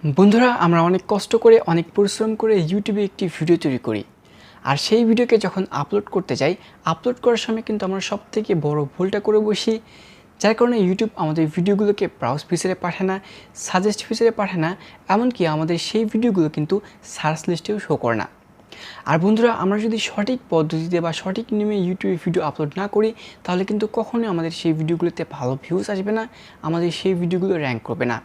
বন্ধুরা আমরা অনেক কষ্ট করে অনেক পরিশ্রম করে ইউটিউবে একটি ভিডিও তৈরি করি আর সেই ভিডিওকে যখন আপলোড করতে যাই আপলোড করার সময় কিন্তু আমরা সবথেকে বড় ভুলটা করে বসি যার কারণে ইউটিউব আমাদের ভিডিওগুলোকে ব্রাউজ ফিচারে পাঠায় না সাজেস্ট ফিচারে পাঠায় না এমনকি আমাদের সেই ভিডিওগুলো কিন্তু সার্চ লিস্টেও শো করে না। আর বন্ধুরা আমরা যদি সঠিক পদ্ধতিতে বা সঠিক নিয়মে ইউটিউবে ভিডিও আপলোড না করি তাহলে কিন্তু কখনোই আমাদের সেই ভিডিওগুলোতে ভালো ভিউজ আসবে না, আমাদের সেই ভিডিওগুলো র্যাঙ্ক করবে না।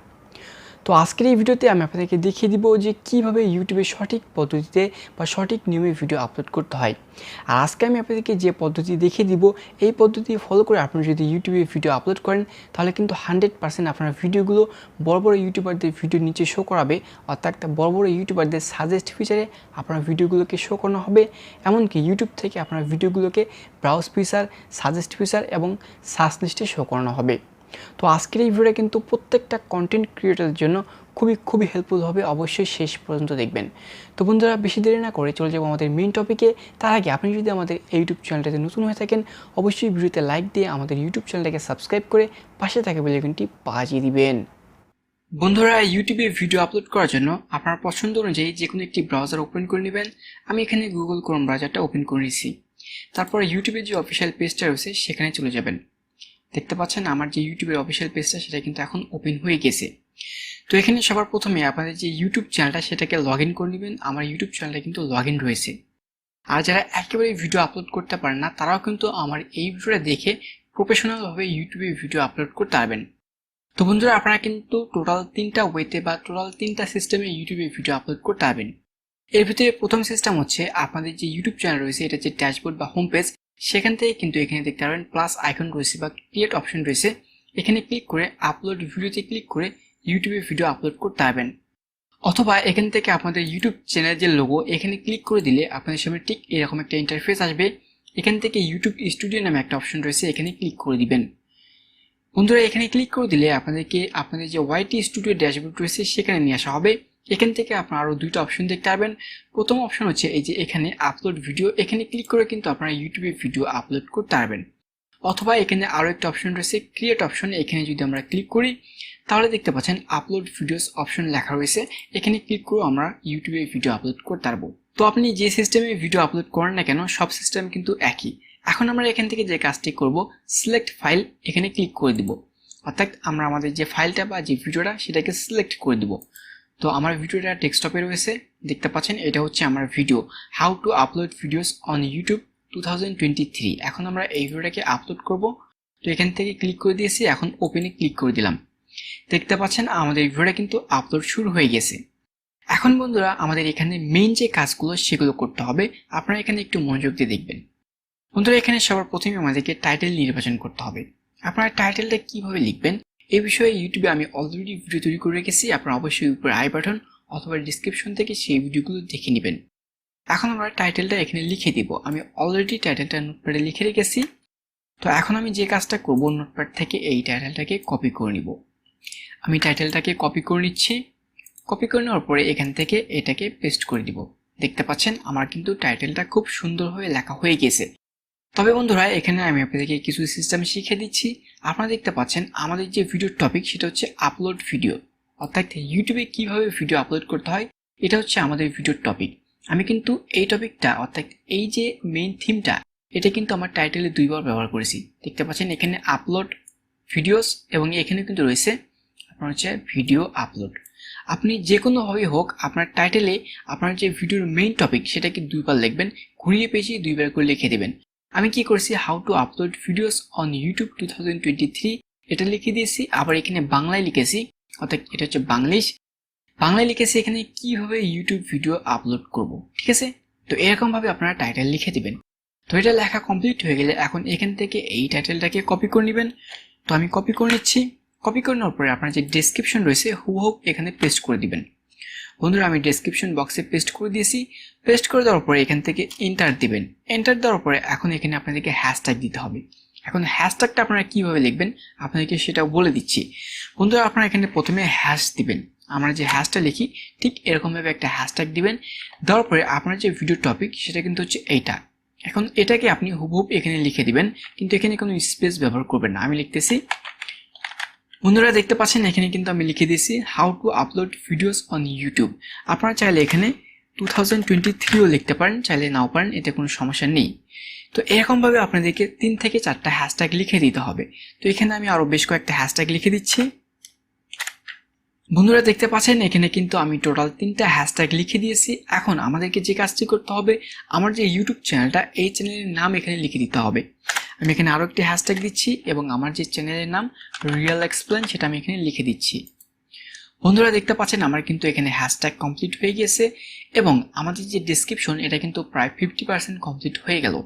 তো আজকের এই ভিডিওতে আমি আপনাদেরকে দেখিয়ে দিব যে কীভাবে ইউটিউবে সঠিক পদ্ধতিতে বা সঠিক নিয়মে ভিডিও আপলোড করতে হয়। আর আজকে আমি আপনাদেরকে যে পদ্ধতি দেখিয়ে দিব এই পদ্ধতি ফলো করে আপনি যদি ইউটিউবে ভিডিও আপলোড করেন তাহলে কিন্তু 100% আপনার ভিডিওগুলো বড় বড় ইউটিউবারদের ভিডিওর নিচে শো করাবে, অর্থাৎ বড় বড় ইউটিউবারদের সাজেস্ট ফিচারে আপনার ভিডিওগুলোকে শো করানো হবে। এমনকি ইউটিউব থেকে আপনার ভিডিওগুলোকে ব্রাউজ ফিচার, সাজেস্ট ফিচার এবং সার্চ লিস্টে শো করানো হবে। তো আজকের এই ভিডিওটা কিন্তু প্রত্যেকটা কন্টেন্ট ক্রিয়েটরের জন্য খুবই হেল্পফুল হবে, অবশ্যই শেষ পর্যন্ত দেখবেন। তো বন্ধুরা বেশি দেরি না করে চলে যাব আমাদের মেইন টপিকে। তার আগে আপনি যদি আমাদের ইউটিউব চ্যানেলটাতে নতুন হয়ে থাকেন অবশ্যই ভিডিওতে লাইক দিয়ে আমাদের ইউটিউব চ্যানেলটাকে সাবস্ক্রাইব করে পাশে থাকা বেল আইকনটি বাজিয়ে দিবেন। বন্ধুরা ইউটিউবে ভিডিও আপলোড করার জন্য আপনার পছন্দ অনুযায়ী যে কোনো একটি ব্রাউজার ওপেন করে নেবেন। আমি এখানে গুগল ক্রোম ব্রাউজারটা ওপেন করে নিয়েছি। তারপর ইউটিউবের যে অফিসিয়াল পেজটা রয়েছে সেখানে চলে যাবেন। দেখতে পাচ্ছেন আমার যে ইউটিউবের অফিসিয়াল পেজটা সেটা কিন্তু এখন ওপেন হয়ে গেছে। তো এখানে সবার প্রথমে আপনাদের যে ইউটিউব চ্যানেলটা সেটাকে লগ ইন করে নেবেন। আমার ইউটিউব চ্যানেলটা কিন্তু লগ ইন রয়েছে। আর যারা একেবারে ভিডিও আপলোড করতে পারেন না তারাও কিন্তু আমার এই ভিডিওটা দেখে প্রফেশনালভাবে ইউটিউবে ভিডিও আপলোড করতে পারবেন। তো বন্ধুরা আপনারা কিন্তু টোটাল 3টা ওয়েতে বা টোটাল 3টা সিস্টেমে ইউটিউবে ভিডিও আপলোড করতে পারবেন। এর ভিতরে প্রথম সিস্টেম হচ্ছে আপনাদের যে ইউটিউব চ্যানেল রয়েছে এটা যে ড্যাশবোর্ড বা হোম পেজ সেখান থেকে কিন্তু এখানে দেখতে পারবেন প্লাস আইকন রয়েছে বা ক্রিয়েট অপশন রয়েছে। এখানে ক্লিক করে আপলোড ভিডিওতে ক্লিক করে ইউটিউবে ভিডিও আপলোড করতে পারবেন। অথবা এখান থেকে আপনাদের ইউটিউব চ্যানেলের যে লোগো এখানে ক্লিক করে দিলে আপনাদের সামনে ঠিক এরকম একটা ইন্টারফেস আসবে। এখান থেকে ইউটিউব স্টুডিও নামে একটা অপশন রয়েছে, এখানে ক্লিক করে দিবেন। বন্ধুরা এখানে ক্লিক করে দিলে আপনাদেরকে আপনাদের যে ওয়াইটি স্টুডিও ড্যাশবোর্ড রয়েছে সেখানে নিয়ে আসা হবে। এখান থেকে আপনারা আরও দুইটা অপশন দেখতে পারবেন। প্রথম অপশন হচ্ছে এই যে এখানে আপলোড ভিডিও, এখানে ক্লিক করে কিন্তু আপনারা ইউটিউবে ভিডিও আপলোড করতে পারবেন। অথবা এখানে আরও একটা অপশন রয়েছে ক্রিয়েট অপশন, এখানে যদি আমরা ক্লিক করি তাহলে দেখতে পাচ্ছেন আপলোড ভিডিওস অপশন লেখা রয়েছে। এখানে ক্লিক করে আমরা ইউটিউবে ভিডিও আপলোড করতে পারবো। তো আপনি যে সিস্টেমে ভিডিও আপলোড করেন না কেন সব সিস্টেম কিন্তু একই। এখন আমরা এখান থেকে যে কাজটি করব সিলেক্ট ফাইল, এখানে ক্লিক করে দিব। অর্থাৎ আমরা আমাদের যে ফাইলটা বা যে ভিডিওটা সেটাকে সিলেক্ট করে দিব। তো আমার ভিডিওটা ডেস্কটপে রয়েছে, দেখতে পাচ্ছেন এটা হচ্ছে আমার video how to upload videos on YouTube 2023। এখন আমরা এই ভিডিওটাকে আপলোড করব। তো এখান থেকে ক্লিক করে দিয়েছি, এখন ওপেনে ক্লিক করে দিলাম। দেখতে পাচ্ছেন আমাদের ভিডিওটা কিন্তু আপলোড শুরু হয়ে গেছে। এখন বন্ধুরা আমাদের এখানে মেইন যে কাজগুলো সেগুলো করতে হবে, আপনারা এখানে একটু মনোযোগ দিয়ে দেখবেন। বন্ধুরা এখানে সবার প্রথমে আমাদেরকে টাইটেল নির্বাচন করতে হবে। আপনারা টাইটেলটা কিভাবে লিখবেন এই বিষয়ে ইউটিউবে আমি অলরেডি ভিডিও তৈরি করে রেখেছি, আপনারা অবশ্যই উপরে আই বাটন অথবা ডিসক্রিপশন থেকে সেই ভিডিওগুলো দেখে নেবেন। এখন আমরা টাইটেলটা এখানে লিখে দিব। আমি অলরেডি টাইটেলটা নোটপ্যাডে লিখে রেখেছি। তো এখন আমি যে কাজটা করব নোটপ্যাড থেকে এই টাইটেলটাকে কপি করে নিব। আমি টাইটেলটাকে কপি করে নিচ্ছি। কপি করে নেওয়ার পরে এখান থেকে এটাকে পেস্ট করে দিব। দেখতে পাচ্ছেন আমার কিন্তু টাইটেলটা খুব সুন্দরভাবে লেখা হয়ে গেছে। তবে বন্ধুরা এখানে আমি আপনাদেরকে কিছু সিস্টেম শিখিয়ে দিচ্ছি। আপনারা দেখতে পাচ্ছেন আমাদের যে ভিডিওর টপিক সেটা হচ্ছে আপলোড ভিডিও, অর্থাৎ ইউটিউবে কিভাবে ভিডিও আপলোড করতে হয় এটা হচ্ছে আমাদের ভিডিওর টপিক। আমি কিন্তু এই টপিকটা অর্থাৎ এই যে মেইন থিমটা এটা কিন্তু আমার টাইটেলে 2বার ব্যবহার করেছি। দেখতে পাচ্ছেন এখানে আপলোড ভিডিওস এবং এখানে কিন্তু রয়েছে আপনার হচ্ছে ভিডিও আপলোড। আপনি যে কোনোভাবে হোক আপনার টাইটেলে আপনার যে ভিডিওর মেইন টপিক সেটাকে 2বার লিখবেন, ঘুরিয়ে পেঁচিয়ে 2বার করে লিখে দেবেন। আমি কি করছি how to upload videos on YouTube 2023 এটা লিখে দিয়েছি। আবার এখানে বাংলায় লিখেছি, অর্থাৎ এটা হচ্ছে বাংলায় লিখেছি এখানে কিভাবে ইউটিউব ভিডিও আপলোড করব। ঠিক আছে, তো এরকম ভাবে আপনারা টাইটেল লিখে দিবেন। তো এটা লেখা কমপ্লিট হয়ে গেলে এখন এখান থেকে এই টাইটেলটাকে কপি করে নেবেন। তো আমি কপি করে নিচ্ছি। কপি করে নেওয়ার পরে আপনার যে ডেসক্রিপশন রয়েছে হুবহু এখানে পেস্ট করে দিবেন। বন্ধুরা আমি ডেসক্রিপশন বক্সে পেস্ট করে দিয়েছি। পেস্ট করে দেওয়ার পরে এখান থেকে এন্টার দিবেন। এন্টার দেওয়ার পরে এখন এখানে আপনাদেরকে হ্যাশট্যাগ দিতে হবে। এখন হ্যাশট্যাগটা আপনারা কিভাবে লিখবেন আপনাদেরকে সেটাও বলে দিচ্ছি। বন্ধুরা আপনারা এখানে প্রথমে হ্যাশ দিবেন। আমরা যে হ্যাশটা লিখি ঠিক এরকমভাবে একটা হ্যাশট্যাগ দিবেন। দেওয়ার পরে আপনার যে ভিডিও টপিক সেটা কিন্তু হচ্ছে এইটা। এখন এটাকে আপনি হুবহু এখানে লিখে দিবেন, কিন্তু এখানে কোনো স্পেস ব্যবহার করবেন না। আমি লিখতেছি বন্ধুরা দেখতে পাচ্ছেন এখানে কিন্তু আমি লিখে দিয়েছি how to upload videos on YouTube. আপনারা চাইলে এখানে 2023ও লিখতে পারেন, চাইলে নাও পারেন, এতে কোনো সমস্যা নেই। তো এরকমভাবে আপনাদেরকে 3 থেকে 4টা হ্যাশট্যাগ লিখে দিতে হবে। তো এখানে আমি আরও বেশ কয়েকটা হ্যাশট্যাগ লিখে দিচ্ছি। বন্ধুরা দেখতে পাচ্ছেন এখানে কিন্তু আমি টোটাল 3টা হ্যাশট্যাগ লিখে দিয়েছি। এখন আমাদেরকে যে কাজটি করতে হবে, আমার যে ইউটিউব চ্যানেলটা, এই চ্যানেলের নাম এখানে লিখে দিতে হবে। আমি এখানে আরও একটি হ্যাশট্যাগ দিচ্ছি এবং আমার যে চ্যানেলের নাম রিয়েল এক্সপ্লেন সেটা আমি এখানে লিখে দিচ্ছি। বন্ধুরা দেখতে পাচ্ছেন আমার কিন্তু এখানে হ্যাশট্যাগ কমপ্লিট হয়ে গেছে এবং আমাদের যে ডেসক্রিপশন এটা কিন্তু প্রায় 50% কমপ্লিট হয়ে গেল।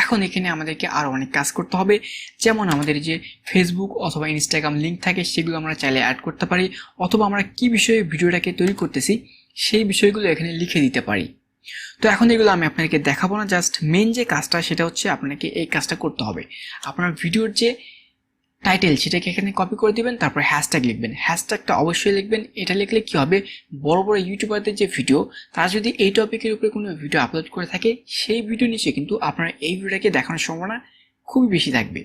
এখন এখানে আমাদেরকে আরও অনেক কাজ করতে হবে, যেমন আমাদের যে ফেসবুক অথবা ইনস্টাগ্রাম লিঙ্ক থাকে সেগুলো আমরা চাইলে অ্যাড করতে পারি, অথবা আমরা কি বিষয়ে ভিডিওটাকে তৈরি করতেছি সেই বিষয়গুলো এখানে লিখে দিতে পারি। তো এখন এগুলো আমি আপনাদেরকে দেখাবো না, জাস্ট মেন যে কাজটা সেটা হচ্ছে আপনাকে এই কাজটা করতে হবে। আপনার ভিডিওর যে টাইটেল সেটাকে এখানে কপি করে দিবেন, তারপর হ্যাশট্যাগ লিখবেন। হ্যাশট্যাগটা অবশ্যই লিখবেন। এটা লিখলে কি হবে, বড় বড় ইউটিউবারদের যে ভিডিও, তারা যদি এই টপিকের উপরে কোনো ভিডিও আপলোড করে থাকে, সেই ভিডিও নিচে কিন্তু আপনার এই ভিডিওটাকে দেখানোর সম্ভাবনা খুবই বেশি থাকবে।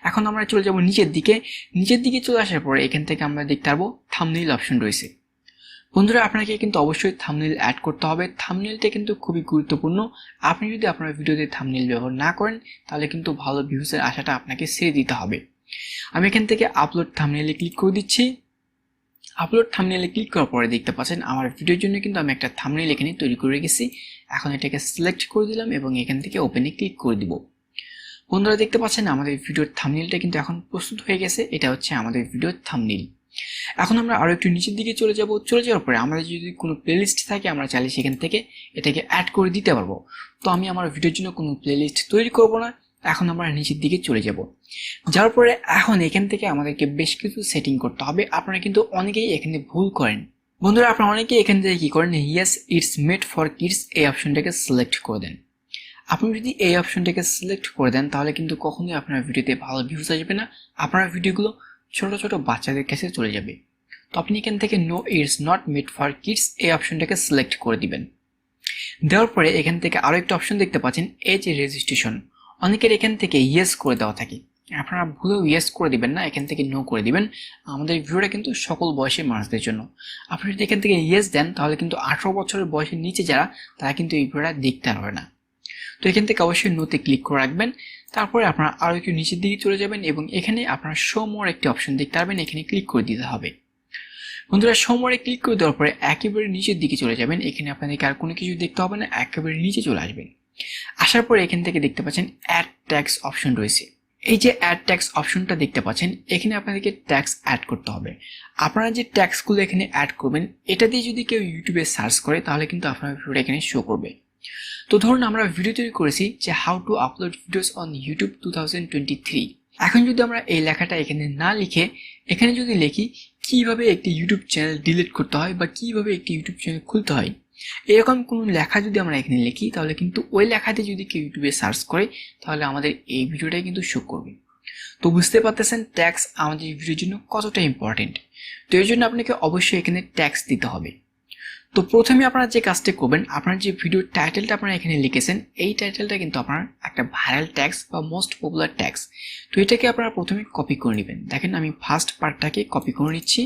এখন আমরা চলে যাব নিচের দিকে। নিচের দিকে চলে আসার পরে এখান থেকে আমরা দেখতে পারবো থাম্বনেইল অপশন রয়েছে। বন্ধুরা আপনাকে কিন্তু অবশ্যই থাম্বনেইল অ্যাড করতে হবে। থাম্বনেইলটা কিন্তু খুবই গুরুত্বপূর্ণ। আপনি যদি আপনার ভিডিওতে থাম্বনেইল ব্যবহার না করেন তাহলে কিন্তু ভালো ভিউজের আশাটা আপনাকে ছেড়ে দিতে হবে। আমি এখান থেকে আপলোড থাম্বনেইলে ক্লিক করে দিচ্ছি। আপলোড থাম্বনেইলে ক্লিক করার পরে দেখতে পাচ্ছেন আমার ভিডিওর জন্য কিন্তু আমি একটা থাম্বনেইল এখানে তৈরি করে রেখেছি। এখন এটাকে সিলেক্ট করে দিলাম এবং এখান থেকে ওপেনে ক্লিক করে দিব। বন্ধুরা দেখতে পাচ্ছেন আমাদের ভিডিওর থাম্বনেইলটা কিন্তু এখন প্রস্তুত হয়ে গেছে। এটা হচ্ছে আমাদের ভিডিওর থাম্বনেইল। এখন আমরা আরো একটু নিচের দিকে চলে যাব। চলে যাওয়ার পরে আমাদের যদি কোনো প্লেলিস্ট থাকে আমরা চাইলে সেখান থেকে এটাকে অ্যাড করে দিতে পারবো। তো আমি আমার ভিডিওর জন্য কোনো প্লেলিস্ট তৈরি করব না। এখন আমরা নিচের দিকে চলে যাব। যাওয়ার পরে এখন এখান থেকে আমাদেরকে বেশ কিছু সেটিং করতে হবে। আপনারা কিন্তু অনেকেই এখানে ভুল করেন। বন্ধুরা আপনারা অনেকেই এখান থেকে কি করেন, yes it's made for kids এই অপশনটাকে সিলেক্ট করে দেন। আপনি যদি এই অপশনটাকে সিলেক্ট করে দেন তাহলে কিন্তু কখনোই আপনার ভিডিওতে ভালো ভিউজ আসবে না। আপনার ভিডিওগুলো ছোট ছোট বাচ্চাদের কাছে চলে যাবে। তো আপনি এখান থেকে no it's not made for kids এই অপশনটাকে সিলেক্ট করে দিবেন। দেওয়ার পরে এখান থেকে আরো একটা অপশন দেখতে পাচ্ছেন, এজ রেজিস্ট্রেশন। অনেকের এখান থেকে ইয়েস করে দেওয়া থাকে, আপনারা ভুলেও ইয়েস করে দিবেন না, এখান থেকে নো করে দিবেন। আমাদের ভিডিওটা কিন্তু সকল বয়সের মানুষদের জন্য। আপনি যদি এখান থেকে ইয়েস দেন তাহলে কিন্তু 18 বছরের বয়সের নিচে যারা, তারা কিন্তু এই ভিডিওটা দেখতে পারবে না। তো এখান থেকে অবশ্যই নোতে ক্লিক করে রাখবেন। তারপরে আপনারা আরো একটু নিচের দিকে চলে যাবেন এবং এখানে আপনারা শো মোর একটি অপশন দেখতে পারবেন, এখানে ক্লিক করে দিতে হবে। বন্ধুরা শো মোরে ক্লিক করে দেওয়ার পরে একেবারে নিচের দিকে চলে যাবেন। এখানে আপনাদেরকে আর কোনো কিছু দেখতে হবে না, একেবারে নিচে চলে আসবেন। আসার পরে এখান থেকে দেখতে পাচ্ছেন অ্যাড ট্যাক্স অপশন রয়েছে। এই যে অ্যাড ট্যাক্স অপশনটা দেখতে পাচ্ছেন, এখানে আপনাদেরকে ট্যাক্স অ্যাড করতে হবে। আপনারা যে ট্যাক্সগুলো এখানে অ্যাড করবেন এটা দিয়ে যদি কেউ ইউটিউবে সার্চ করে তাহলে কিন্তু আপনার ভিডিওটা এখানে শো করবে। তো ধরুন আমরা ভিডিও তৈরি করেছি যে how to upload videos on YouTube 2023। এখন যদি আমরা এই লেখাটা এখানে না লিখে এখানে যদি লিখি কিভাবে একটি ইউটিউব চ্যানেল ডিলিট করতে হয় বা কিভাবে একটি ইউটিউব চ্যানেল খুলতে হয়, এরকম কোনো লেখা যদি আমরা এখানে লিখি তাহলে কিন্তু ওই লেখাতে যদি কেউ ইউটিউবে সার্চ করে তাহলে আমাদের এই ভিডিওটাই কিন্তু শো করবে। তো বুঝতে পারতেছেন ট্যাক্স আমাদের ভিডিওর জন্য কতটা ইম্পর্টেন্ট। তো এর জন্য আপনাকে অবশ্যই এখানে ট্যাক্স দিতে হবে। তো প্রথমে আপনারা যে কাজটা করবেন, আপনার যে ভিডিওর টাইটেলটা আপনারা এখানে লিখেছেন এই টাইটেলটা কিন্তু আপনার একটা ভাইরাল ট্যাক্স বা মোস্ট পপুলার ট্যাক্স। তো এটাকে আপনারা প্রথমে কপি করে নেবেন। দেখেন আমি ফার্স্ট পার্টটাকে কপি করে নিচ্ছি।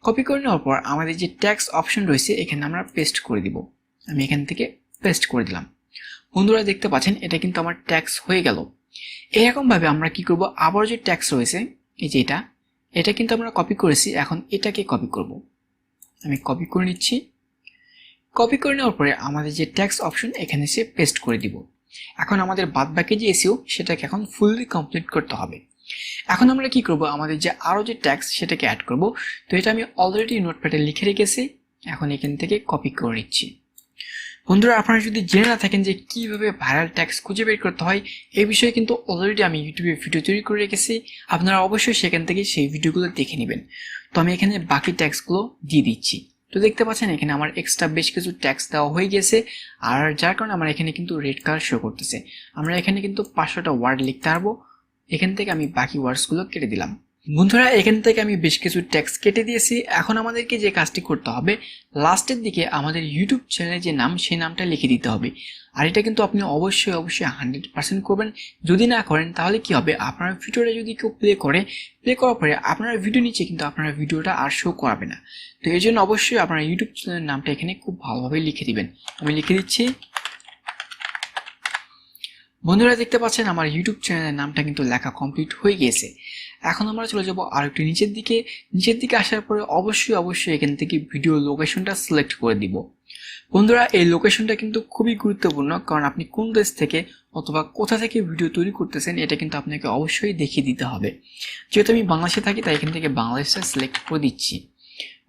কপি করে নেওয়ার পর আমাদের যে ট্যাক্স অপশন রয়েছে এখানে আমরা পেস্ট করে দিব। আমি এখান থেকে পেস্ট করে দিলাম। বন্ধুরা দেখতে পাচ্ছেন এটা কিন্তু আমার ট্যাক্স হয়ে গেল। এরকমভাবে আমরা কি করব, আবার যে ট্যাক্স রয়েছে এই যে এটা কিন্তু আমরা কপি করেছি, এখন এটাকে কপি করব। আমি কপি করে নিচ্ছি। কপি করে নেওয়ার পরে আমাদের যে ট্যাক্স অপশন এখানে সে পেস্ট করে দিব। এখন আমাদের বাদবাকি যে এসইও সেটাকে এখন ফুললি কমপ্লিট করতে হবে। এখন আমরা কি করব, আমাদের যে আরো যে ট্যাক্স সেটাকে অ্যাড করব। তো এটা আমি অলরেডি নোটপ্যাডে লিখে রেখেছি, এখন এখান থেকে কপি করে নিচ্ছি। বন্ধুরা আপনারা যদি জেনে না থাকেন যে কিভাবে ভাইরাল ট্যাক্স খুঁজে বের করতে হয় এই বিষয়ে কিন্তু অলরেডি আমি ইউটিউবে ভিডিও তৈরি করে রেখেছি, আপনারা অবশ্যই সেখান থেকে সেই ভিডিওগুলো দেখে নেবেন। তো আমি এখানে বাকি ট্যাক্সগুলো দিয়ে দিচ্ছি। তো দেখতে পাচ্ছেন এখানে আমার এক্সট্রা বেশ কিছু ট্যাক্স দেওয়া হয়ে গেছে, আর যার কারণে আমার এখানে কিন্তু রেড কালার শো করতেছে। আমরা এখানে কিন্তু 500টা ওয়ার্ড লিখতে পারবো। এখান থেকে আমি বাকি ওয়ার্ডসগুলো কেটে দিলাম। বন্ধুরা এখান থেকে আমি বেশ কিছু ট্যাক্স কেটে দিয়েছি। এখন আমাদেরকে যে কাজটি করতে হবে, লাস্টের দিকে আমাদের ইউটিউব চ্যানেলের যে নাম সেই নামটা লিখে দিতে হবে। আর এটা কিন্তু আপনি অবশ্যই 100% করবেন। যদি না করেন তাহলে কি হবে, আপনার ভিডিওটা যদি কেউ প্লে করার পরে আপনার ভিডিও নিচে কিন্তু আপনার ভিডিওটা আর শো করাবে না। তো এই জন্য অবশ্যই আপনার ইউটিউব চ্যানেলের নামটা এখানে খুব ভালোভাবে লিখে দিবেন। আমি লিখে দিচ্ছি। বন্ধুরা দেখতে পাচ্ছেন আমার ইউটিউব চ্যানেলের নামটা কিন্তু লেখা কমপ্লিট হয়ে গিয়েছে। এখন আমরা চলে যাব আর একটু নিচের দিকে আসার পরে অবশ্যই এখান থেকে ভিডিও লোকেশনটা সিলেক্ট করে দিব। বন্ধুরা এই লোকেশনটা কিন্তু খুবই গুরুত্বপূর্ণ, কারণ আপনি কোন দেশ থেকে অথবা কোথা থেকে ভিডিও তৈরি করতেছেন এটা কিন্তু আপনাকে অবশ্যই দেখিয়ে দিতে হবে। যেহেতু আমি বাংলাদেশে থাকি তাই এখান থেকে বাংলাদেশটা সিলেক্ট করে দিচ্ছি।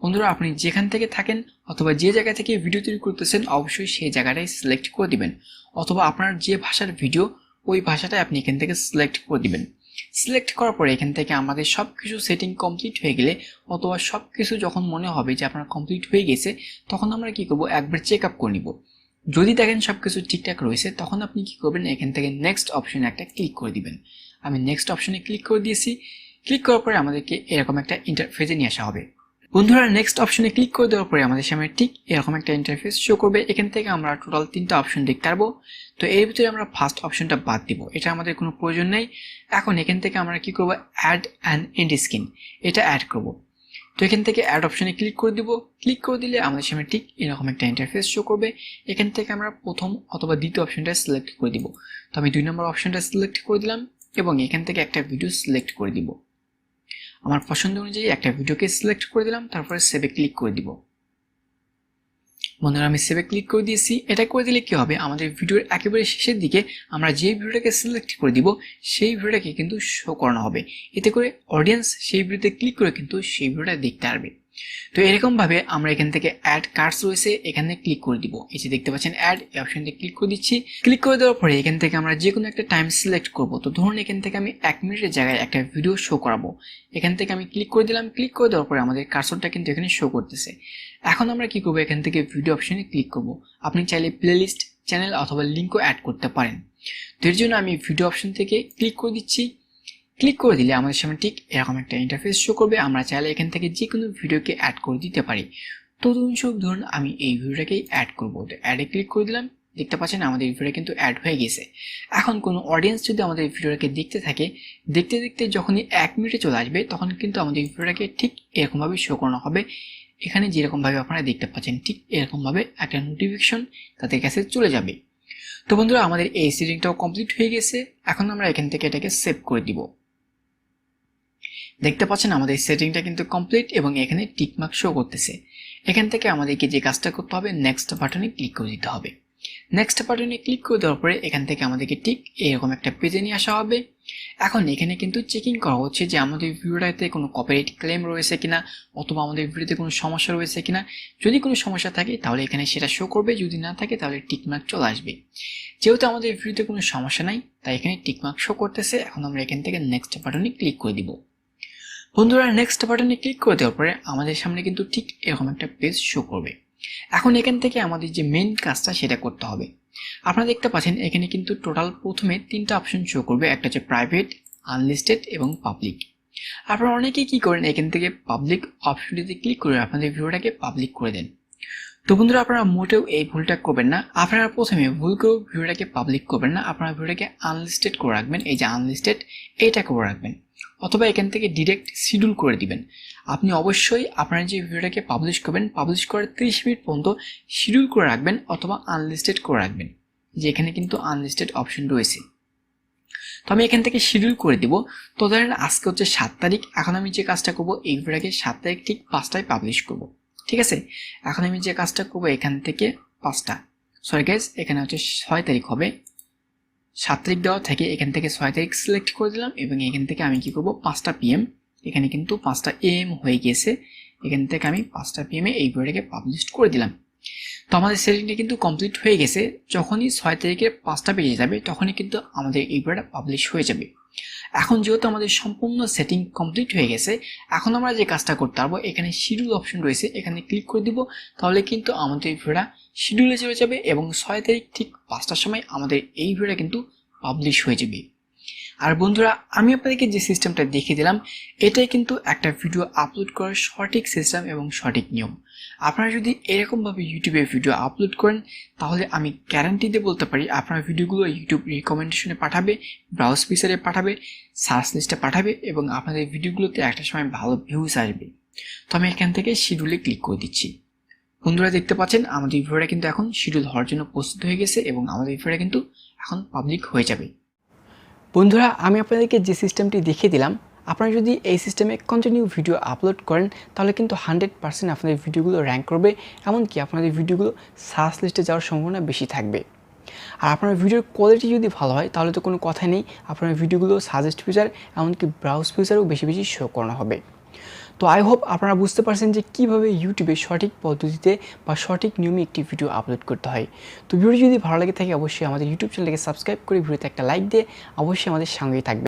বন্ধুরা আপনি যেখান থেকে থাকেন অথবা যে জায়গা থেকে ভিডিও তৈরি করতেছেন অবশ্যই সেই জায়গাটাই সিলেক্ট করে দিবেন, অথবা আপনার যে ভাষার ভিডিও ওই ভাষাটাই আপনি এখান থেকে সিলেক্ট করে দিবেন। সিলেক্ট করার পরে এখান থেকে আমাদের সবকিছু সেটিং কমপ্লিট হয়ে গেলে অথবা সবকিছু যখন মনে হবে যে আপনার কমপ্লিট হয়ে গেছে, তখন আমরা কি করব, একবার চেক আপ করে নিব। যদি দেখেন সবকিছু ঠিকঠাক রয়েছে তখন আপনি কি করবেন, এখান থেকে নেক্সট অপশনে একটা ক্লিক করে দিবেন। আমি নেক্সট অপশনে ক্লিক করে দিয়েছি। ক্লিক করার পরে আমাদেরকে এরকম একটা ইন্টারফেসে নিয়ে আসা হবে। বন্ধুরা নেক্সট অপশনে ক্লিক করে দেওয়ার পরে আমাদের সামনে ঠিক এরকম একটা ইন্টারফেস শো করবে। এখান থেকে আমরা টোটাল 3টা অপশন দেখতে পারবো। তো এর ভিতরে আমরা ফার্স্ট অপশনটা বাদ দিব, এটা আমাদের কোনো প্রয়োজন নেই। এখন এখান থেকে আমরা কি করব, অ্যাড অ্যান এন্ড স্ক্রিন, এটা অ্যাড করব। তো এখান থেকে অ্যাড অপশনে ক্লিক করে দিব। ক্লিক করে দিলে আমাদের সামনে ঠিক এরকম একটা ইন্টারফেস শো করবে। এখান থেকে আমরা প্রথম অথবা দ্বিতীয় অপশনটা সিলেক্ট করে দিব। তো আমি 2 নম্বর অপশনটা সিলেক্ট করে দিলাম এবং এখান থেকে একটা ভিডিও সিলেক্ট করে দিব। আমার পছন্দ অনুযায়ী একটা ভিডিওকে সিলেক্ট করে দিলাম, তারপরে সেভে ক্লিক করে দিব। বন্ধুরা আমি সেভে ক্লিক করে দিয়েছি। এটা করে দিলে কি হবে, আমাদের ভিডিওর একেবারে শেষের দিকে আমরা যে ভিডিওটাকে সিলেক্ট করে দিব সেই ভিডিওটাকে কিন্তু শো করানো হবে। এতে করে অডিয়েন্স সেই ভিডিওতে ক্লিক করে কিন্তু সেই ভিডিওটা দেখতে পারবে। তো এরকম ভাবে আমরা এখান থেকে অ্যাড কার্ডস রয়েছে, এখানে ক্লিক করে দিব। এই যে দেখতে পাচ্ছেন অ্যাড, এই অপশনটি ক্লিক করে দিচ্ছি। ক্লিক করে দেওয়ার পরে এখান থেকে আমরা যে কোনো একটা টাইম সিলেক্ট করব। তো ধরুন এখান থেকে আমি 1 মিনিটের জায়গায় একটা ভিডিও শো করাবো। এখান থেকে আমি ক্লিক করে দিলাম। ক্লিক করে দেওয়ার পরে আমাদের কার্সরটা কিন্তু এখানে শো করতেছে। এখন আমরা কি করবো, এখান থেকে ভিডিও অপশনে ক্লিক করব। আপনি চাইলে প্লেলিস্ট, চ্যানেল অথবা লিঙ্কও অ্যাড করতে পারেন। তো এর জন্য আমি ভিডিও অপশন থেকে ক্লিক করে দিচ্ছি। ক্লিক করে দিলে আমাদের সামনে ঠিক এরকম একটা ইন্টারফেস শো করবে। আমরা চাইলে এখান থেকে যে কোনো ভিডিওকে অ্যাড করে দিতে পারি। তো ধরুন আমি এই ভিডিওটাকেই অ্যাড করব। তো অ্যাডে ক্লিক করে দিলাম। দেখতে পাচ্ছেন আমাদের ভিডিওটা কিন্তু অ্যাড হয়ে গেছে। এখন কোনো অডিয়েন্স যদি আমাদের ভিডিওটাকে দেখতে থাকে, দেখতে দেখতে যখনই 1 মিনিটে চলে আসবে তখন কিন্তু আমাদের ভিডিওটাকে ঠিক এরকমভাবে শো করানো হবে। এখানে যেরকমভাবে আপনারা দেখতে পাচ্ছেন ঠিক এরকমভাবে একটা নোটিফিকেশন তাদের কাছে চলে যাবে। তো বন্ধুরা আমাদের এই সেটিংটাও কমপ্লিট হয়ে গেছে। এখন আমরা এখান থেকে এটাকে সেভ করে দিব। দেখতে পাচ্ছেন আমাদের সেটিংটা কিন্তু কমপ্লিট এবং এখানে টিকমার্ক শো করতেছে। এখান থেকে আমাদেরকে যে কাজটা করতে হবে, নেক্সট বাটনে ক্লিক করে দিতে হবে। নেক্সট বাটনে ক্লিক করে দেওয়ার পরে এখান থেকে আমাদেরকে ঠিক এরকম একটা পেজে নিয়ে আসা হবে। এখন এখানে কিন্তু চেকিং করা হচ্ছে যে আমাদের ভিডিওটাতে কোনো কপিরাইট ক্লেম রয়েছে কিনা, অথবা আমাদের ভিডিওতে কোনো সমস্যা রয়েছে কিনা। যদি কোনো সমস্যা থাকে তাহলে এখানে সেটা শো করবে, যদি না থাকে তাহলে টিকমার্ক চলে আসবে। যেহেতু আমাদের ভিডিওতে কোনো সমস্যা নাই তাই এখানে টিকমার্ক শো করতেছে। এখন আমরা এখান থেকে নেক্সট বাটনে ক্লিক করে দিব। বন্ধুরা নেক্সট বাটনে ক্লিক করে দেওয়ার পরে আমাদের সামনে কিন্তু ঠিক এরকম একটা পেজ শো করবে। এখন এখান থেকে আমাদের যে মেইন কাজটা সেটা করতে হবে। আপনারা দেখতে পাচ্ছেন এখানে কিন্তু টোটাল প্রথমে 3টা অপশন শো করবে, একটা হচ্ছে প্রাইভেট, আনলিস্টেড এবং পাবলিক। আপনারা অনেকেই কি করেন, এখান থেকে পাবলিক অপশনটিতে ক্লিক করে আপনাদের ভিডিওটাকে পাবলিক করে দেন। তো বন্ধুরা আপনারা মোটেও এই ভুলটা করবেন না। আপনারা প্রথমে ভুল করে ভিডিওটাকে পাবলিক করবেন না, আপনারা ভিডিওটাকে আনলিস্টেড করে রাখবেন। এই যে আনলিস্টেড এইটা করে রাখবেন, অথবা এখান থেকে ডিরেক্ট শিডিউল করে দিবেন। আপনি অবশ্যই আপনার যে ভিডিওটাকে পাবলিশ করবেন, পাবলিশ করার 30 মিনিট পর্যন্ত শিডিউল করে রাখবেন অথবা আনলিস্টেড করে রাখবেন। যে এখানে কিন্তু আনলিস্টেড অপশন রয়েছে। তো আমি এখান থেকে শিডিউল করে দিব। তো ধরেন আজকে হচ্ছে 7 তারিখ। এখন আমি যে কাজটা করবো, এই ভিডিওটাকে 7 তারিখ ঠিক 5টায় পাবলিশ করব। ঠিক আছে, এখন আমি যে কাজটা করবো এখান থেকে 5টা, সরি গাইস এখানে হচ্ছে 6 তারিখ হবে। 7 তারিখ দেওয়া থেকে এখান থেকে 6 তারিখ সিলেক্ট করে দিলাম এবং এখান থেকে আমি কি করবো 5টা PM, এখানে কিন্তু 5টা AM হয়ে গেছে। এখান থেকে আমি 5টা PM এই ভিডিওটাকে পাবলিশ করে দিলাম। তো আমাদের সেটিংটা কিন্তু কমপ্লিট হয়ে গেছে। যখনই 6 তারিখে 5টা বেজে যাবে তখনই কিন্তু আমাদের এই ভিডিওটা পাবলিশ হয়ে যাবে। এখন যেহেতু আমাদের সম্পূর্ণ সেটিং কমপ্লিট হয়ে গেছে, এখন আমরা যে কাজটা করতে পারবো, এখানে শিডিউল অপশন রয়েছে, এখানে ক্লিক করে দিব। তাহলে কিন্তু আমাদের ভিডিওটা শিডিউলে চলে যাবে এবং 6 তারিখ ঠিক 5টার সময় আমাদের এই ভিডিওটা কিন্তু পাবলিশ হয়ে যাবে। আর বন্ধুরা, আমি আপনাদেরকে যে সিস্টেমটা দেখিয়ে দিলাম এটাই কিন্তু একটা ভিডিও আপলোড করার সঠিক সিস্টেম এবং সঠিক নিয়ম। আপনারা যদি এরকমভাবে ইউটিউবে ভিডিও আপলোড করেন তাহলে আমি গ্যারান্টি দিয়ে বলতে পারি আপনার ভিডিওগুলো ইউটিউব রিকমেন্ডেশনে পাঠাবে, ব্রাউজ ফিচারে পাঠাবে, সার্চ লিস্টে পাঠাবে এবং আপনাদের ভিডিওগুলোতে একটা সময় ভালো ভিউজ আসবে। তো আমি এখান থেকে শিডিউলে ক্লিক করে দিচ্ছি। বন্ধুরা দেখতে পাচ্ছেন আমাদের ভিডিওটা কিন্তু এখন শিডিউল হওয়ার জন্য প্রস্তুত হয়ে গেছে এবং আমাদের ভিডিওটা কিন্তু এখন পাবলিক হয়ে যাবে। বন্ধুরা, আমি আপনাদেরকে যে সিস্টেমটি দেখিয়ে দিলাম, আপনারা যদি এই সিস্টেমে কন্টিনিউ ভিডিও আপলোড করেন তাহলে কিন্তু 100% আপনাদের ভিডিওগুলো র্যাঙ্ক করবে, এমনকি আপনাদের ভিডিওগুলো সার্চ লিস্টে যাওয়ার সম্ভাবনা বেশি থাকবে। আর আপনার ভিডিওর কোয়ালিটি যদি ভালো হয় তাহলে তো কোনো কথাই নেই, আপনার ভিডিওগুলো সাজেস্ট ফিচার এমনকি ব্রাউজ ফিচারও বেশি বেশি শো করানো হবে। তো আই হোপ আপনারা বুঝতে পারছেন যে কীভাবে ইউটিউবে সঠিক পদ্ধতিতে বা সঠিক নিয়মে একটি ভিডিও আপলোড করতে হয়। তো ভিডিও যদি ভালো লাগে থাকে অবশ্যই আমাদের ইউটিউব চ্যানেলকে সাবস্ক্রাইব করে ভিডিওতে একটা লাইক দিয়ে অবশ্যই আমাদের সঙ্গেই থাকবে।